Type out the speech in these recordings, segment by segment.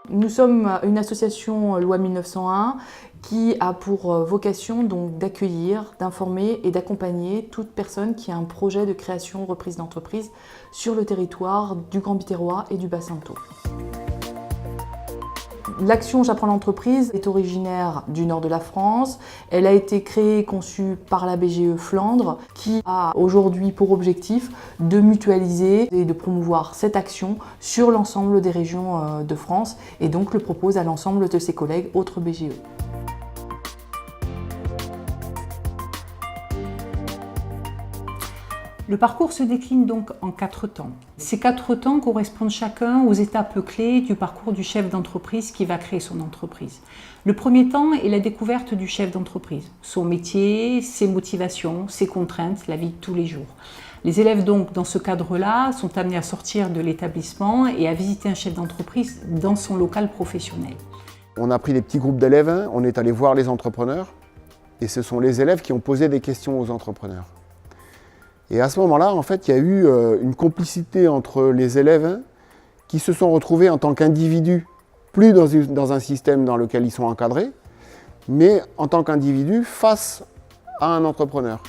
Nous sommes une association loi 1901 qui a pour vocation donc d'accueillir, d'informer et d'accompagner toute personne qui a un projet de création ou reprise d'entreprise sur le territoire du Grand Biterrois et du Bas-Sainteau. L'action J'apprends l'entreprise est originaire du nord de la France. Elle a été créée et conçue par la BGE Flandre qui a aujourd'hui pour objectif de mutualiser et de promouvoir cette action sur l'ensemble des régions de France et donc le propose à l'ensemble de ses collègues autres BGE. Le parcours se décline donc en 4 temps. Ces 4 temps correspondent chacun aux étapes clés du parcours du chef d'entreprise qui va créer son entreprise. Le premier temps est la découverte du chef d'entreprise, son métier, ses motivations, ses contraintes, la vie de tous les jours. Les élèves donc dans ce cadre-là sont amenés à sortir de l'établissement et à visiter un chef d'entreprise dans son local professionnel. On a pris des petits groupes d'élèves, on est allé voir les entrepreneurs et ce sont les élèves qui ont posé des questions aux entrepreneurs. Et à ce moment-là, en fait, il y a eu une complicité entre les élèves qui se sont retrouvés en tant qu'individus, plus dans un système dans lequel ils sont encadrés, mais en tant qu'individus face à un entrepreneur.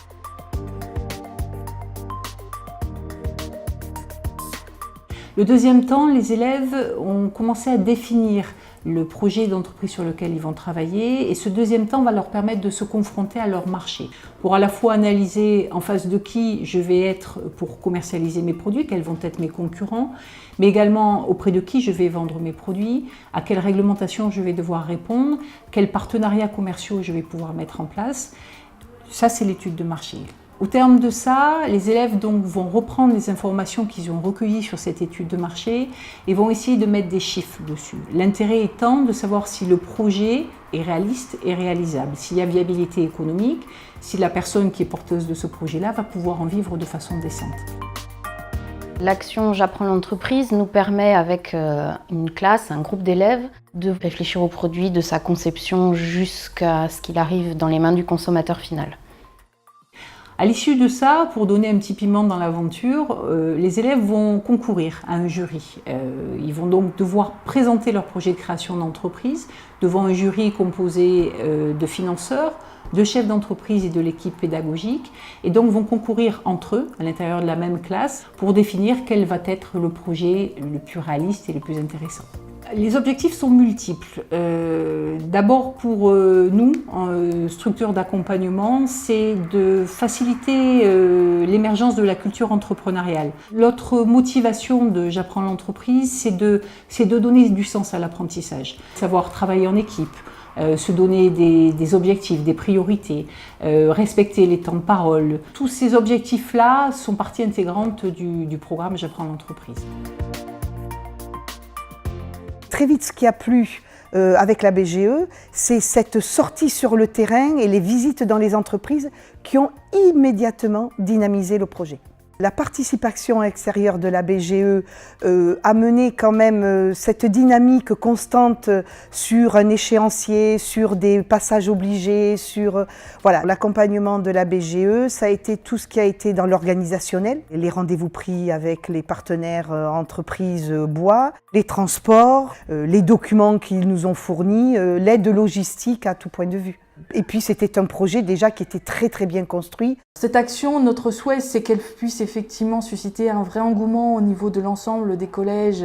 Le deuxième temps, les élèves ont commencé à définir le projet d'entreprise sur lequel ils vont travailler et ce deuxième temps va leur permettre de se confronter à leur marché pour à la fois analyser en face de qui je vais être pour commercialiser mes produits, quels vont être mes concurrents, mais également auprès de qui je vais vendre mes produits, à quelle réglementation je vais devoir répondre, quels partenariats commerciaux je vais pouvoir mettre en place. Ça, c'est l'étude de marché. Au terme de ça, les élèves donc vont reprendre les informations qu'ils ont recueillies sur cette étude de marché et vont essayer de mettre des chiffres dessus. L'intérêt étant de savoir si le projet est réaliste et réalisable, s'il y a viabilité économique, si la personne qui est porteuse de ce projet-là va pouvoir en vivre de façon décente. L'action J'apprends l'entreprise nous permet avec une classe, un groupe d'élèves, de réfléchir au produit de sa conception jusqu'à ce qu'il arrive dans les mains du consommateur final. À l'issue de ça, pour donner un petit piment dans l'aventure, les élèves vont concourir à un jury. Ils vont donc devoir présenter leur projet de création d'entreprise devant un jury composé de financeurs, de chefs d'entreprise et de l'équipe pédagogique, et donc vont concourir entre eux, à l'intérieur de la même classe, pour définir quel va être le projet le plus réaliste et le plus intéressant. Les objectifs sont multiples. D'abord pour nous, en structure d'accompagnement, c'est de faciliter l'émergence de la culture entrepreneuriale. L'autre motivation de J'apprends l'entreprise, c'est de donner du sens à l'apprentissage. Savoir travailler en équipe, se donner des objectifs, des priorités, respecter les temps de parole. Tous ces objectifs-là sont partie intégrante du programme J'apprends l'entreprise. Très vite, ce qui a plu avec la BGE, c'est cette sortie sur le terrain et les visites dans les entreprises qui ont immédiatement dynamisé le projet. La participation extérieure de la BGE a mené quand même cette dynamique constante sur un échéancier, sur des passages obligés, sur voilà, l'accompagnement de la BGE. Ça a été tout ce qui a été dans l'organisationnel, les rendez-vous pris avec les partenaires entreprises bois, les transports, les documents qu'ils nous ont fournis, l'aide logistique à tout point de vue. Et puis c'était un projet déjà qui était très bien construit. Cette action, notre souhait, c'est qu'elle puisse effectivement susciter un vrai engouement au niveau de l'ensemble des collèges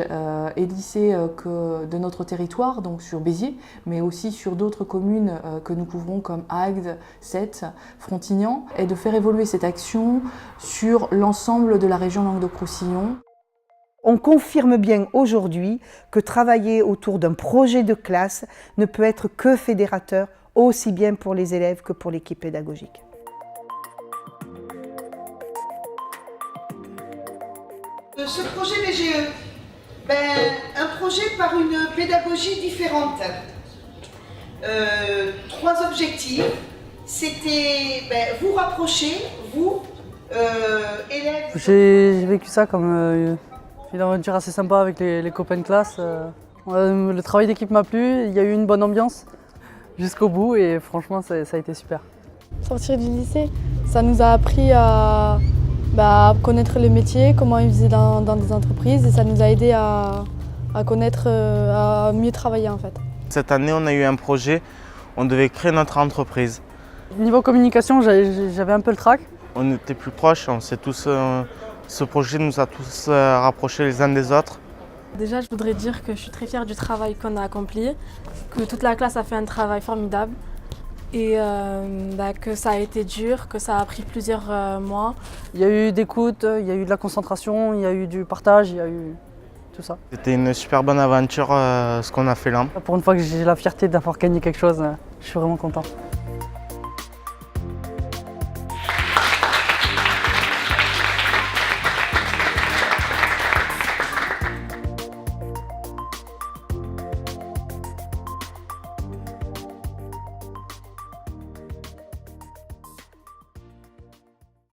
et lycées de notre territoire, donc sur Béziers, mais aussi sur d'autres communes que nous couvrons comme Agde, Sète, Frontignan, et de faire évoluer cette action sur l'ensemble de la région Languedoc-Roussillon. On confirme bien aujourd'hui que travailler autour d'un projet de classe ne peut être que fédérateur, aussi bien pour les élèves que pour l'équipe pédagogique. Ce projet BGE, un projet par une pédagogie différente. 3 objectifs, c'était vous rapprocher, vous, élèves. J'ai vécu ça comme une aventure assez sympa avec les copains de classe. Le travail d'équipe m'a plu, il y a eu une bonne ambiance jusqu'au bout et franchement ça a été super. Sortir du lycée, ça nous a appris à connaître le métier, comment ils faisaient dans des entreprises et ça nous a aidé à à connaître, à mieux travailler en fait. Cette année, on a eu un projet, on devait créer notre entreprise. Niveau communication, j'avais un peu le trac. On était plus proches, ce projet nous a tous rapprochés les uns des autres. Déjà, je voudrais dire que je suis très fière du travail qu'on a accompli, que toute la classe a fait un travail formidable et que ça a été dur, que ça a pris plusieurs mois. Il y a eu d'écoute, il y a eu de la concentration, il y a eu du partage, il y a eu tout ça. C'était une super bonne aventure ce qu'on a fait là. Pour une fois que j'ai la fierté d'avoir gagné quelque chose, je suis vraiment content.